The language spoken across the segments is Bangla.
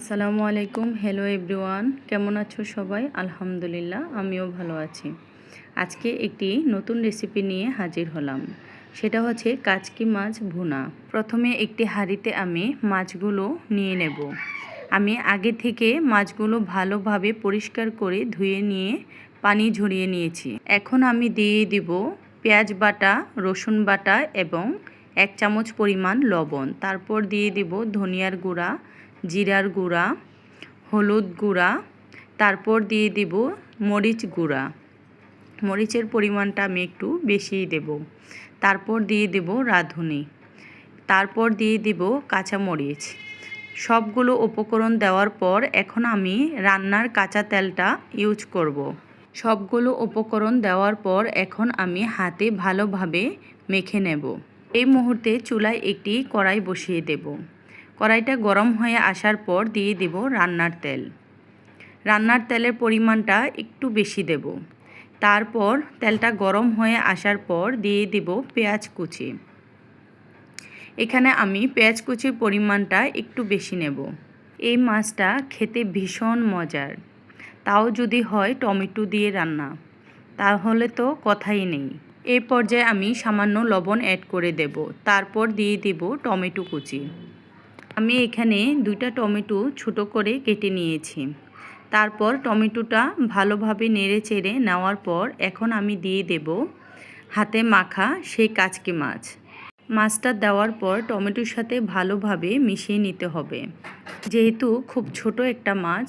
আসসালামু আলাইকুম। হ্যালো এভরিওয়ান, কেমন আছো সবাই? আলহামদুলিল্লাহ, আমিও ভালো আছি। আজকে একটি নতুন রেসিপি নিয়ে হাজির হলাম। সেটা হচ্ছে কাচকি মাছ ভুনা। প্রথমে একটি হাঁড়িতে আমি মাছগুলো নিয়ে নেব। আমি আগে থেকে মাছগুলো ভালোভাবে পরিষ্কার করে ধুয়ে নিয়ে পানি ঝরিয়ে নিয়েছি। এখন আমি দিয়ে দিব পেঁয়াজ বাটা, রসুন বাটা এবং 1 চামচ পরিমাণ লবণ। তারপর দিয়ে দিব ধনিয়ার গুঁড়া, জিরার গুঁড়া, হলুদ গুঁড়া, তারপর দিয়ে দিব মরিচ গুঁড়া। মরিচের পরিমাণটা আমি একটু বেশিই দেব। তারপর দিয়ে দেব রাঁধুনি, তারপর দিয়ে দিব কাঁচামরিচ। সবগুলো উপকরণ দেওয়ার পর এখন আমি রান্নার কাঁচা তেলটা ইউজ করব। সবগুলো উপকরণ দেওয়ার পর এখন আমি হাতে ভালোভাবে মেখে নেব। এই মুহূর্তে চুলায় একটি কড়াই বসিয়ে দেব। কড়াইটা গরম হয়ে আসার পর দিয়ে দেব রান্নার তেল। রান্নার তেলের পরিমাণটা একটু বেশি দেব। তারপর তেলটা গরম হয়ে আসার পর দিয়ে দেব পেঁয়াজ কুচি। এখানে আমি পেঁয়াজ কুচির পরিমাণটা একটু বেশি নেব। এই মাছটা খেতে ভীষণ মজার, তাও যদি হয় টমেটো দিয়ে রান্না, তাহলে তো কথাই নেই। এই পর্যায়ে আমি সামান্য লবণ অ্যাড করে দেব। তারপর দিয়ে দেব টমেটো কুচি। আমি এখানে 2টা টমেটো ছোটো করে কেটে নিয়েছি। তারপর টমেটোটা ভালোভাবে নেড়ে চেড়ে নেওয়ার পর এখন আমি দিয়ে দেব হাতে মাখা সেই কাচকি মাছ। মাছটা দেওয়ার পর টমেটোর সাথে ভালোভাবে মিশিয়ে নিতে হবে। যেহেতু খুব ছোট একটা মাছ,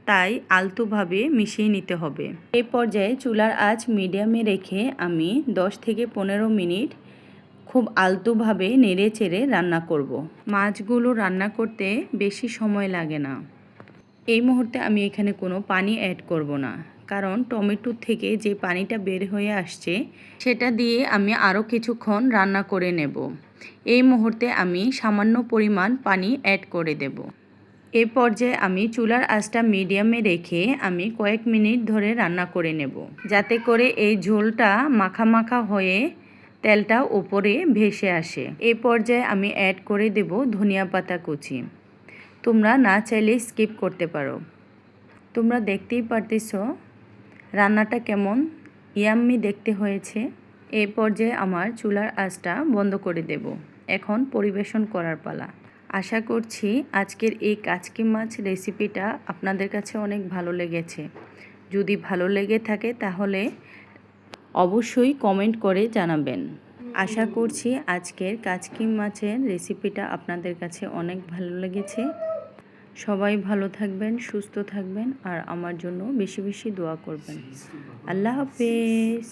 তাই আলতোভাবে মিশিয়ে নিতে হবে। এই পর্যায়ে চুলার আঁচ মিডিয়ামে রেখে আমি 10 থেকে 15 মিনিট খুব আলতোভাবে নেড়ে চেড়ে রান্না করব। মাছগুলো রান্না করতে বেশি সময় লাগে না। এই মুহূর্তে আমি এখানে কোনো পানি অ্যাড করব না, কারণ টমেটো থেকে যে পানিটা বের হয়ে আসছে সেটা দিয়ে আমি আরও কিছুক্ষণ রান্না করে নেব। এই মুহূর্তে আমি সামান্য পরিমাণ পানি অ্যাড করে দেব। এই পর্যায়ে আমি চুলার আঁচটা মিডিয়ামে রেখে আমি কয়েক মিনিট ধরে রান্না করে নেব, যাতে করে এই ঝোলটা মাখা মাখা হয়ে তেলটা উপরে ভেসে আসে। এই পর্যায়ে আমি অ্যাড করে দেব ধনিয়া পাতা কুচি। তোমরা না চাইলে স্কিপ করতে পারো। তোমরা দেখতেই পারতেছো রান্নাটা কেমন ইয়াম্মি দেখতে হয়েছে। এই পর্যায়ে আমার চুলার আঁচটা বন্ধ করে দেব। এখন পরিবেশন করার পালা। আশা করছি আজকের এই কাচকি মাছ রেসিপিটা আপনাদের কাছে অনেক ভালো লেগেছে। যদি ভালো লেগে থাকে তাহলে অবশ্যই কমেন্ট করে জানাবেন। আশা করছি আজকের কাচকি মাছের রেসিপিটা আপনাদের কাছে অনেক ভালো লেগেছে। সবাই ভালো থাকবেন, সুস্থ থাকবেন আর আমার জন্য বেশি বেশি দোয়া করবেন। আল্লাহ হাফেজ।